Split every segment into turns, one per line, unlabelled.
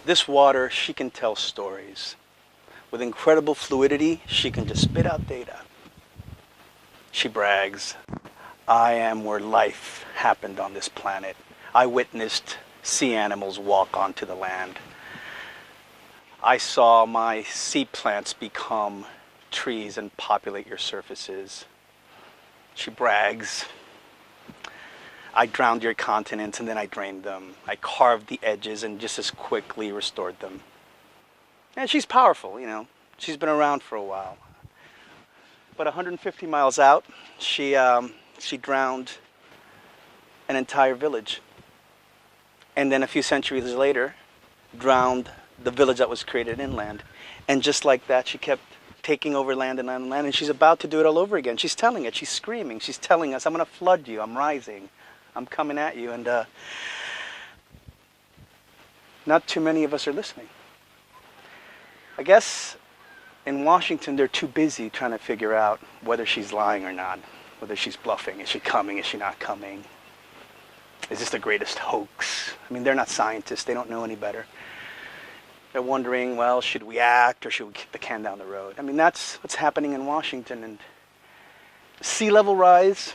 This water, she can tell stories. With incredible fluidity, she can just spit out data. She brags, I am where life happened on this planet. I witnessed sea animals walk onto the land. I saw my sea plants become trees and populate your surfaces. She brags, I drowned your continents and then I drained them. I carved the edges and just as quickly restored them. And she's powerful, you know. She's been around for a while. But 150 miles out, she drowned an entire village. And then a few centuries later, drowned the village that was created inland. And just like that, she kept taking over land and land and land. And she's about to do it all over again. She's telling it. She's screaming. She's telling us, I'm going to flood you. I'm rising. I'm coming at you. And not too many of us are listening. I guess in Washington, they're too busy trying to figure out whether she's lying or not, whether she's bluffing. Is she coming? Is she not coming? Is this the greatest hoax? I mean, they're not scientists. They don't know any better. They're wondering, well, should we act or should we kick the can down the road? I mean, that's what's happening in Washington. And sea level rise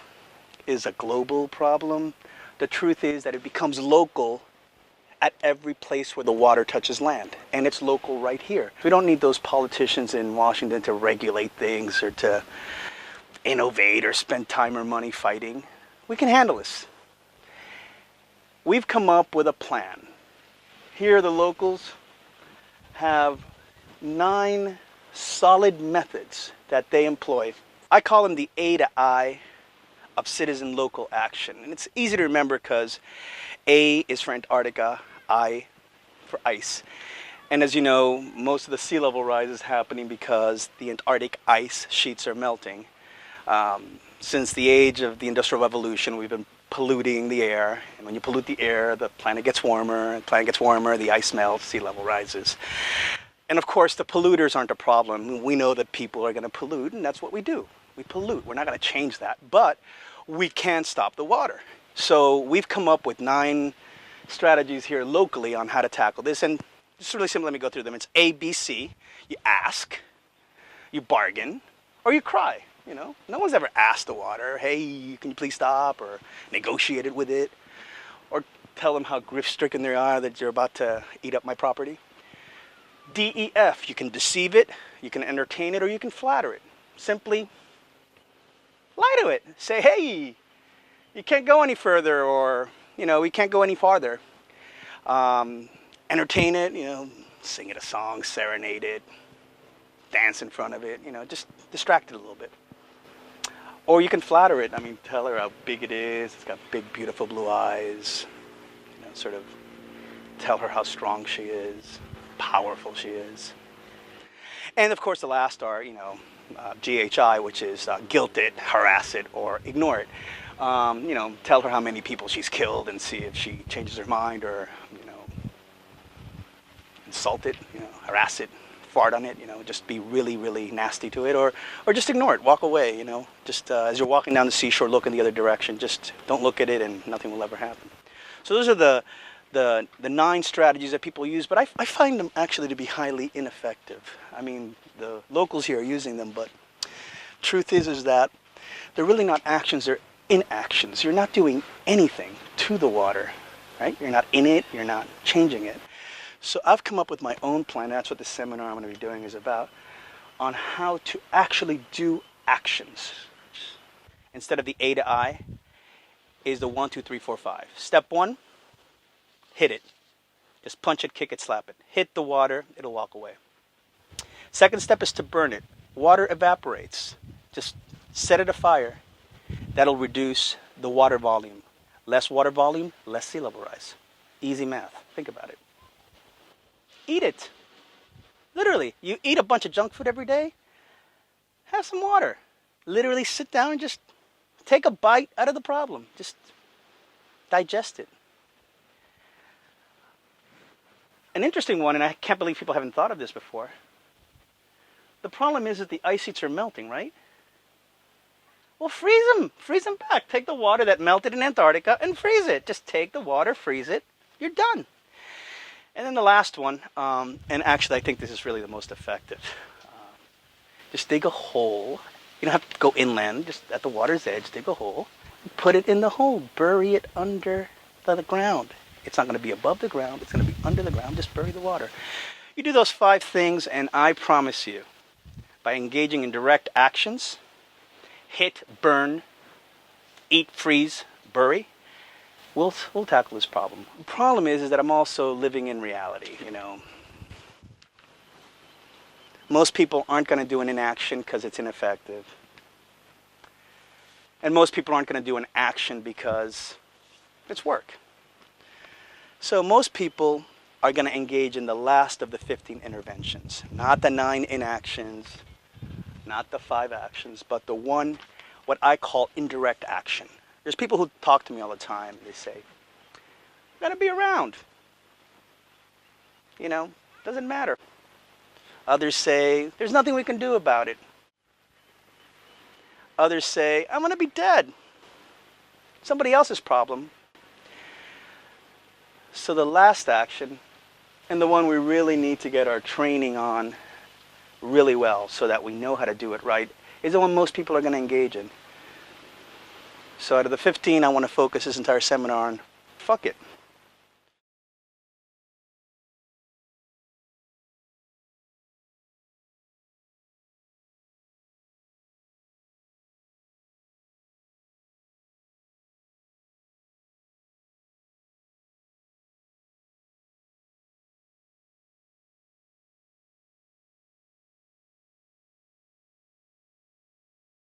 is a global problem. The truth is that it becomes local at every place where the water touches land. And it's local right here. We don't need those politicians in Washington to regulate things or to innovate or spend time or money fighting. We can handle this. We've come up with a plan. Here, the locals have 9 solid methods that they employ. I call them the A to I of citizen local action. And it's easy to remember because A is for Antarctica, I for ice. And as you know, most of the sea level rise is happening because the Antarctic ice sheets are melting. Since the age of the Industrial Revolution, we've been polluting the air. And when you pollute the air, the planet gets warmer. The planet gets warmer, the ice melts, sea level rises. And of course, the polluters aren't a problem. We know that people are going to pollute, and that's what we do. We pollute. We're not going to change that. But we can stop the water. So we've come up with 9 strategies here locally on how to tackle this. And it's really simple. Let me go through them. It's A, B, C. You ask, you bargain, or you cry. You know, no one's ever asked the water, hey, can you please stop, or negotiated with it, or tell them how grief-stricken they are that you're about to eat up my property. D, E, F, you can deceive it, you can entertain it, or you can flatter it. Simply lie to it. Say, hey, you can't go any further, or, you know, we can't go any farther. Entertain it, you know, sing it a song, serenade it, dance in front of it, you know, just distract it a little bit. Or you can flatter it. I mean, tell her how big it is. It's got big, beautiful blue eyes. You know, sort of tell her how strong she is, powerful she is. And of course, the last are, you know, GHI, which is guilt it, harass it, or ignore it. You know, tell her how many people she's killed and see if she changes her mind, or, you know, insult it, you know, harass it, fart on it, you know, just be really, really nasty to it, or just ignore it, walk away, you know, just as you're walking down the seashore, look in the other direction, just don't look at it and nothing will ever happen. So those are the 9 strategies that people use, but I find them actually to be highly ineffective. I mean, the locals here are using them, but truth is that they're really not actions, they're inactions. You're not doing anything to the water, right? You're not in it, you're not changing it. So I've come up with my own plan. That's what the seminar I'm going to be doing is about, on how to actually do actions. Instead of the A to I, is the 1, 2, 3, 4, 5. Step 1, hit it. Just punch it, kick it, slap it. Hit the water, it'll walk away. Second step is to burn it. Water evaporates. Just set it afire. That'll reduce the water volume. Less water volume, less sea level rise. Easy math. Think about it. Eat it. Literally, you eat a bunch of junk food every day, have some water. Literally sit down and just take a bite out of the problem. Just digest it. An interesting one, and I can't believe people haven't thought of this before. The problem is that the ice sheets are melting, right? Well, freeze them back. Take the water that melted in Antarctica and freeze it. Just take the water, freeze it, you're done. And then the last one, and actually I think this is really the most effective. Just dig a hole. You don't have to go inland, just at the water's edge, dig a hole. Put it in the hole, bury it under the ground. It's not going to be above the ground, it's going to be under the ground, just bury the water. You do those 5 things and I promise you, by engaging in direct actions, hit, burn, eat, freeze, bury, we'll tackle this problem. The problem is that I'm also living in reality, you know. Most people aren't going to do an inaction because it's ineffective. And most people aren't going to do an action because it's work. So most people are going to engage in the last of the 15 interventions. Not the 9 inactions, not the 5 actions, but the one, what I call indirect action. There's people who talk to me all the time. They say, "I'm going to be around. You know, doesn't matter." Others say, "There's nothing we can do about it." Others say, "I'm going to be dead. Somebody else's problem." So the last action, and the one we really need to get our training on really well so that we know how to do it right, is the one most people are going to engage in. So out of the 15, I want to focus this entire seminar on, fuck it.